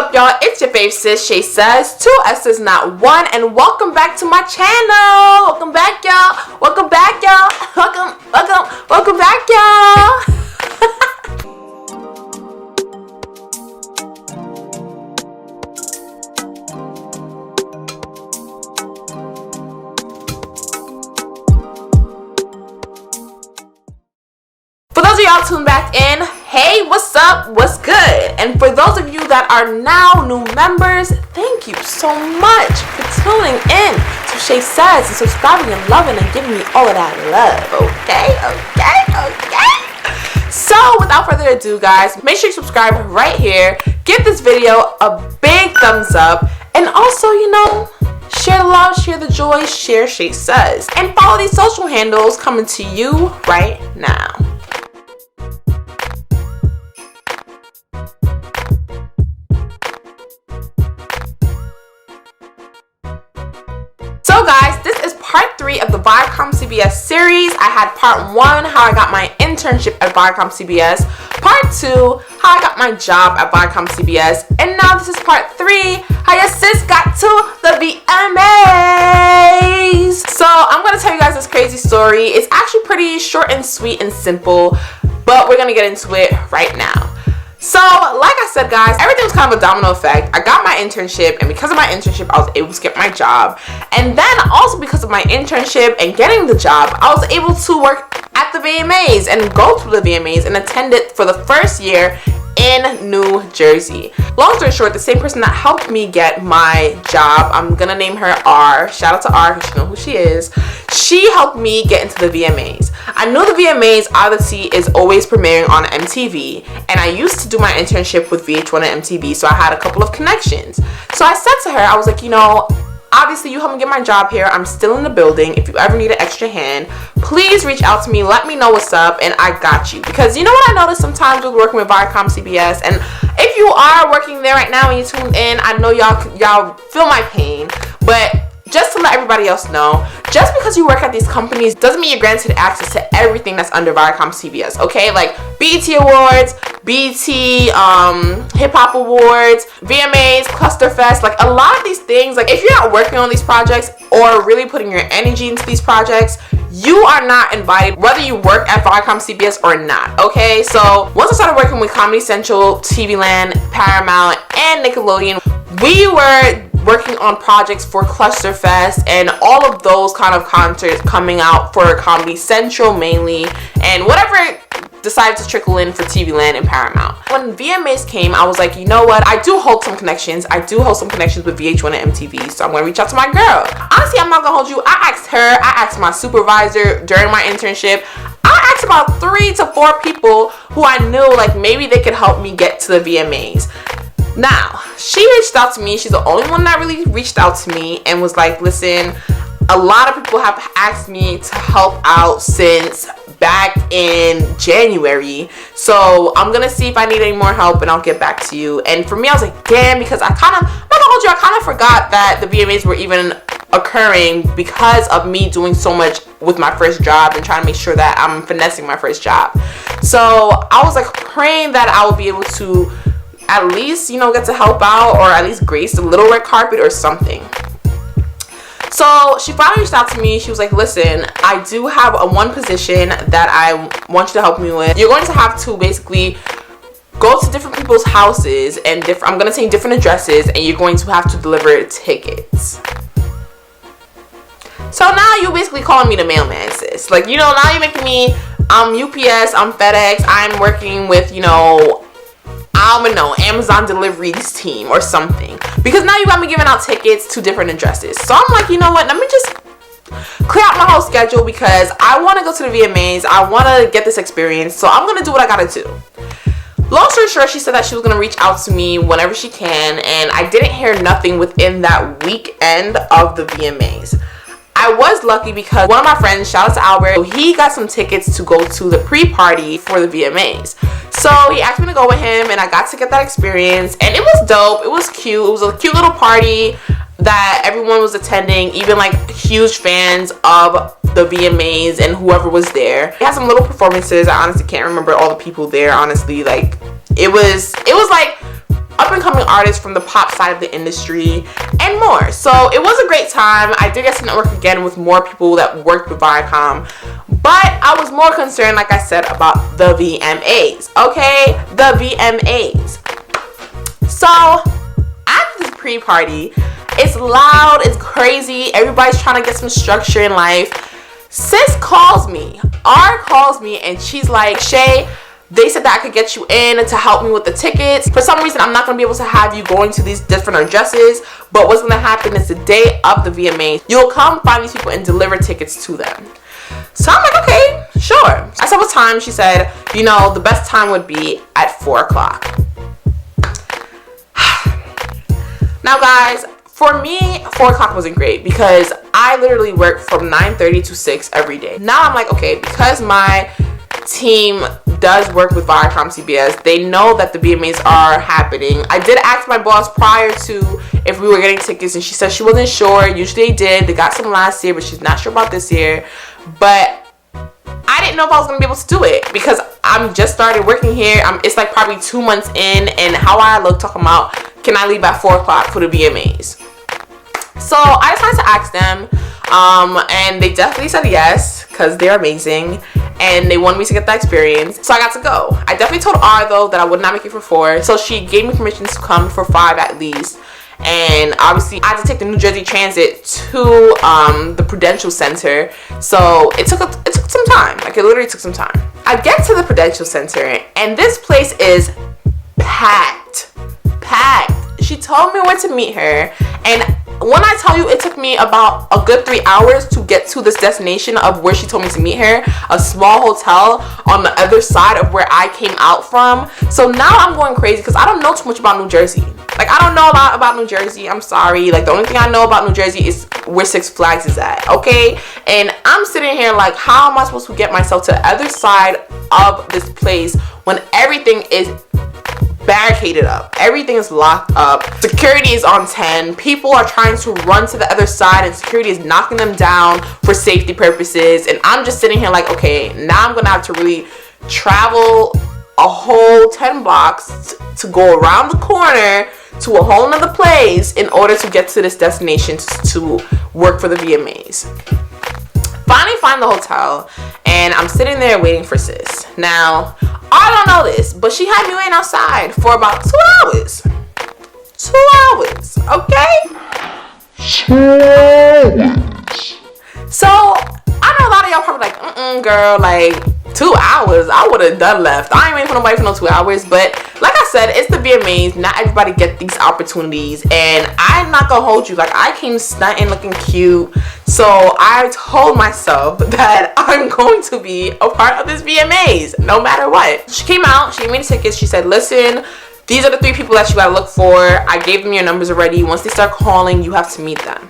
up, y'all? It's your fave sis, Shay Says. 2 S's, not 1, and welcome back to my channel. Welcome back, y'all. Welcome back, y'all. Welcome back, y'all. For those of y'all tuned back in, hey, what's up? What's good? And for those of you that are now new members, thank you so much for tuning in to Shay Says and subscribing and loving and giving me all of that love. Okay. So without further ado, guys, make sure you subscribe right here. Give this video a big thumbs up, and also, share the love, share the joy, share Shay Says, and follow these social handles coming to you right now. So guys, this is part 3 of the ViacomCBS series. I had part 1, how I got my internship at ViacomCBS, part 2, how I got my job at ViacomCBS, and now this is part 3, how your sis got to the VMAs. So I'm going to tell you guys this crazy story. It's actually pretty short and sweet and simple, but we're going to get into it right now. So, like I said, guys, everything was kind of a domino effect. I got my internship, and because of my internship, I was able to get my job. And then also because of my internship and getting the job, I was able to work at the VMAs and go to the VMAs and attend it for the first year in New Jersey. Long story short, the same person that helped me get my job, I'm gonna name her R. Shout out to R because you know who she is. She helped me get into the VMAs. I know the VMAs obviously is always premiering on MTV, and I used to do my internship with VH1 and MTV, so I had a couple of connections. So I said to her, I was like, obviously you helped me get my job here. I'm still in the building. If you ever need an extra hand, please reach out to me. Let me know what's up, and I got you. Because you know what I noticed sometimes with working with ViacomCBS, and if you are working there right now and you tuned in, I know y'all feel my pain, but just to let everybody else know, just because you work at these companies doesn't mean you're granted access to everything that's under ViacomCBS, okay? Like BET Awards, BET Hip Hop Awards, VMAs, Clusterfest, like a lot of these things, like if you're not working on these projects or really putting your energy into these projects, you are not invited whether you work at ViacomCBS or not, okay? So once I started working with Comedy Central, TV Land, Paramount, and Nickelodeon, we were working on projects for Clusterfest and all of those kind of concerts coming out for Comedy Central mainly, and whatever decided to trickle in for TV Land and Paramount. When VMAs came, I was like, you know what? I do hold some connections. I do hold some connections with VH1 and MTV, so I'm going to reach out to my girl. Honestly, I'm not going to hold you. I asked her. I asked my supervisor during my internship. I asked about 3 to 4 people who I knew, like, maybe they could help me get to the VMAs. Now, she reached out to me. She's the only one that really reached out to me and was like, listen, a lot of people have asked me to help out since back in January, so I'm gonna see if I need any more help and I'll get back to you. And for me, I was like, damn, because I'm not gonna hold you, I kind of forgot that the VMAs were even occurring because of me doing so much with my first job and trying to make sure that I'm finessing my first job. So I was like praying that I will be able to at least, get to help out or at least grace the little red carpet or something. So she finally reached out to me. She was like, listen, I do have one position that I want you to help me with. You're going to have to basically go to different people's houses and I'm going to send you different addresses, and you're going to have to deliver tickets. So now you're basically calling me the mailman, sis. Like, now you're making me, I'm UPS, I'm FedEx, I'm working with, I don't know, Amazon deliveries team or something, because now you got me giving out tickets to different addresses. So I'm like, you know what, let me just clear out my whole schedule because I want to go to the VMAs. I want to get this experience, so I'm gonna do what I gotta do. Long story short, she said that she was gonna reach out to me whenever she can, and I didn't hear nothing within that weekend of the VMAs. I was lucky because one of my friends, shout out to Albert, he got some tickets to go to the pre-party for the VMAs. So he asked me to go with him, and I got to get that experience, and it was dope. It was cute. It was a cute little party that everyone was attending, even like huge fans of the VMAs and whoever was there. They had some little performances. I honestly can't remember all the people there, honestly. Like it was like up-and-coming artists from the pop side of the industry, and more. So it was a great time. I did get to network again with more people that worked with Viacom, but I was more concerned, like I said, about the VMAs, okay? The VMAs. So at this pre-party, it's loud, it's crazy, everybody's trying to get some structure in life. Sis calls me, and she's like, Shay, they said that I could get you in to help me with the tickets. For some reason, I'm not going to be able to have you going to these different addresses, but what's going to happen is the day of the VMAs, you'll come find these people and deliver tickets to them. So I'm like, okay, sure. I said, what time? She said, you know, the best time would be at 4 o'clock. Now, guys, for me, 4 o'clock wasn't great because I literally work from 9:30 to 6 every day. Now I'm like, okay, because my team does work with ViacomCBS, they know that the VMAs are happening. I did ask my boss prior to if we were getting tickets, and she said she wasn't sure. Usually they did. They got some last year, but she's not sure about this year. But I didn't know if I was going to be able to do it because I'm just started working here. It's like probably 2 months in, and how I look talking about, can I leave at 4 o'clock for the VMAs? So I decided to ask them, and they definitely said yes because they're amazing and they wanted me to get that experience. So I got to go. I definitely told R though that I would not make it for 4, so she gave me permission to come for 5 at least. And obviously I had to take the New Jersey Transit to the Prudential Center, so it took some time. Like, it literally took some time. I get to the Prudential Center and this place is packed. She told me where to meet her, and when I tell you it took me about a good 3 hours to get to this destination of where she told me to meet her, a small hotel on the other side of where I came out from. So now I'm going crazy because I don't know too much about New Jersey. Like, I don't know a lot about New Jersey. I'm sorry. Like, the only thing I know about New Jersey is where Six Flags is at, okay? And I'm sitting here like, how am I supposed to get myself to the other side of this place when everything is barricaded up, everything is locked up, security is on 10, people are trying to run to the other side and security is knocking them down for safety purposes, and I'm just sitting here like, okay, now I'm gonna have to really travel a whole 10 blocks to go around the corner to a whole nother place in order to get to this destination to work for the VMAs. Finally find the hotel, and I'm sitting there waiting for sis. Now, I don't know this, but she had me waiting outside for about 2 hours. 2 hours, okay? So, I know a lot of y'all probably like, girl, like, 2 hours, I would have done left. I ain't waiting for nobody for no 2 hours, but like I said, it's the VMAs. Not everybody get these opportunities, and I'm not gonna hold you. Like, I came stunting, looking cute, so I told myself that I'm going to be a part of this VMAs, no matter what. She came out, she gave me the tickets, she said, listen, these are the 3 people that you gotta look for. I gave them your numbers already. Once they start calling, you have to meet them.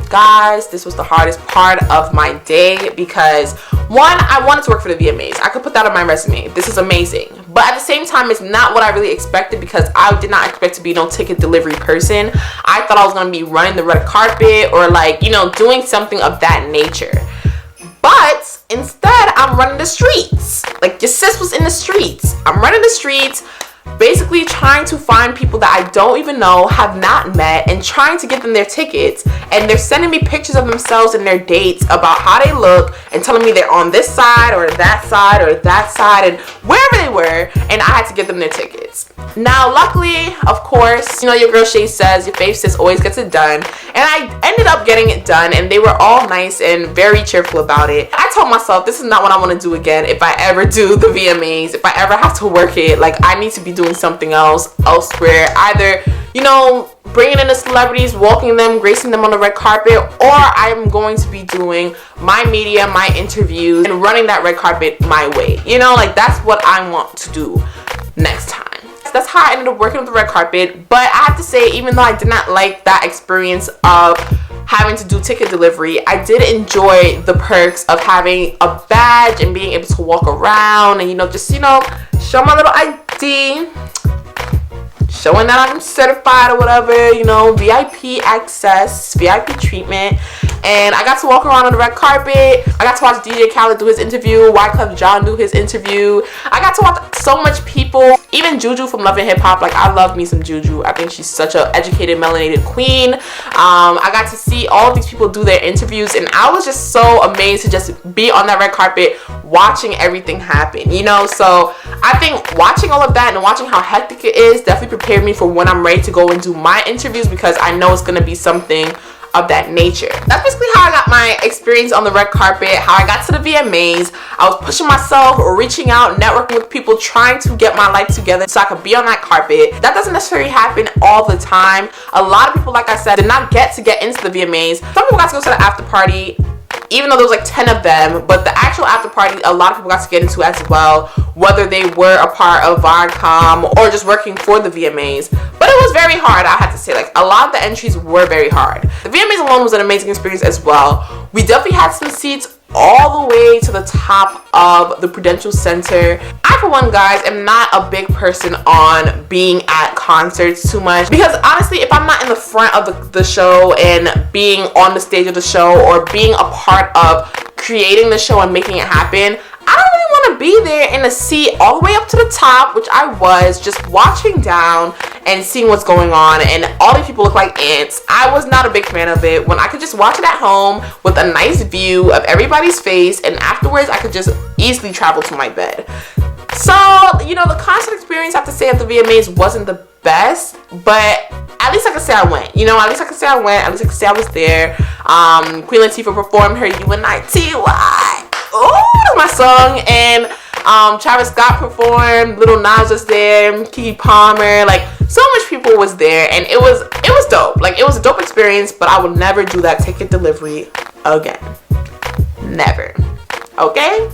Guys, this was the hardest part of my day because, one, I wanted to work for the VMAs. I could put that on my resume. This is amazing. But at the same time, it's not what I really expected because I did not expect to be no ticket delivery person. I thought I was going to be running the red carpet or, like, you know, doing something of that nature. But instead, I'm running the streets. Like, your sis was in the streets. I'm running the streets, basically trying to find people that I don't even know, have not met, and trying to get them their tickets. And they're sending me pictures of themselves and their dates about how they look and telling me they're on this side or that side or that side and wherever they were, and I had to get them their tickets. Now, luckily, of course, you know, your girl Shay says your fave sis always gets it done, and I ended up getting it done, and they were all nice and very cheerful about it. I told myself this is not what I want to do again. If I ever do the VMAs, if I ever have to work it, like, I need to be doing something else elsewhere, either, you know, bringing in the celebrities, walking them, gracing them on the red carpet, or I'm going to be doing my media, my interviews, and running that red carpet my way. You know, like, that's what I want to do next time. That's how I ended up working with the red carpet. But I have to say, even though I did not like that experience of having to do ticket delivery, I did enjoy the perks of having a badge and being able to walk around and, you know, just, you know, show my little ID, showing that I'm certified or whatever, you know, VIP access, VIP treatment. and I got to walk around on the red carpet. I got to watch DJ Khaled do his interview, Wyclef Jean do his interview. I got to watch so much people, even Juju from Love and Hip Hop. Like, I love me some Juju. I think she's such an educated, melanated queen. I got to see all of these people do their interviews, and I was just so amazed to just be on that red carpet watching everything happen, you know. So I think watching all of that and watching how hectic it is definitely prepared me for when I'm ready to go and do my interviews, because I know it's going to be something of that nature. That's basically how I got my experience on the red carpet, how I got to the VMAs. I was pushing myself, reaching out, networking with people, trying to get my life together so I could be on that carpet. That doesn't necessarily happen all the time. A lot of people, like I said, did not get into the VMAs. Some people got to go to the after party, even though there was like 10 of them, but the actual after party, a lot of people got to get into as well, whether they were a part of Viacom or just working for the VMAs. But it was very hard, I have to say. Like, a lot of the entries were very hard. The VMAs alone was an amazing experience as well. We definitely had some seats all the way to the top of the Prudential Center. I, for one, guys, am not a big person on being at concerts too much, because honestly, if I'm not in the front of the show and being on the stage of the show, or being a part of creating the show and making it happen, I don't really want to be there in a seat all the way up to the top, which I was, just watching down and seeing what's going on, and all these people look like ants. I was not a big fan of it, when I could just watch it at home with a nice view of everybody's face, and afterwards I could just easily travel to my bed. So, you know, the concert experience, I have to say, at the VMAs wasn't the best, but at least I could say I went. You know, at least I could say I went. At least I could say I was there. Queen Latifah performed her UNITY. Oh, my song. And Travis Scott performed. Lil Nas was there. Keke Palmer. Like, so much people was there, and it was dope. Like, it was a dope experience, but I will never do that ticket delivery again. Never. Okay?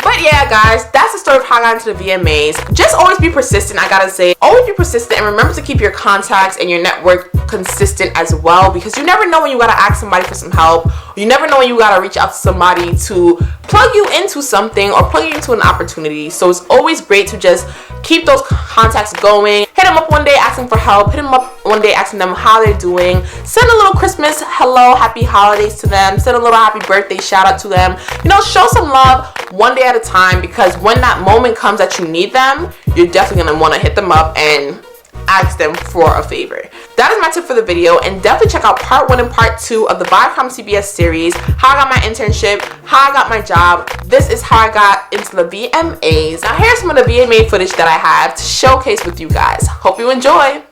But yeah, guys, that's the story of how I got into the VMAs. Just always be persistent, I gotta say. Always be persistent, and remember to keep your contacts and your network consistent as well, because you never know when you gotta ask somebody for some help. You never know when you gotta reach out to somebody to plug you into something or plug you into an opportunity. So it's always great to just keep those contacts going. Hit them up one day asking for help. Hit them up one day asking them how they're doing. Send a little Christmas hello, happy holidays to them. Send a little happy birthday shout out to them. You know, show some love one day at a time, because when that moment comes that you need them, you're definitely going to want to hit them up and ask them for a favor. That is my tip for the video, and definitely check out part 1 and part 2 of the ViacomCBS series, how I got my internship, how I got my job. This is how I got into the VMAs. Now here's some of the VMA footage that I have to showcase with you guys. Hope you enjoy.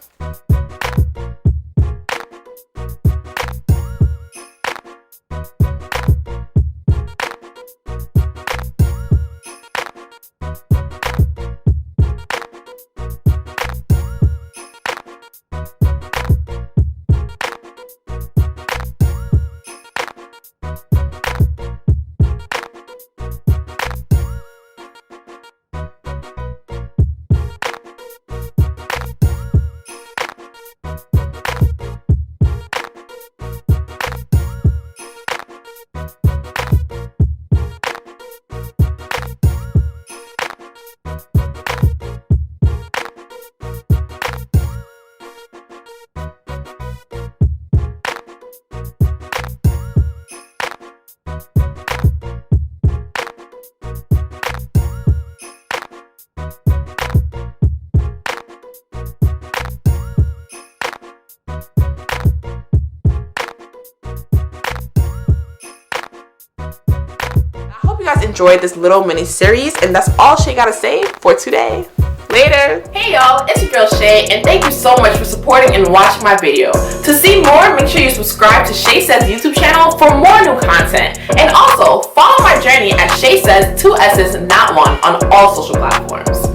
You guys enjoyed this little mini series, and that's all Shay gotta say for today. Later. Hey y'all, it's your girl Shay, and thank you so much for supporting and watching my video. To see more, make sure you subscribe to Shay Says YouTube channel for more new content, and also follow my journey at Shay Says 2 S's not 1 on all social platforms.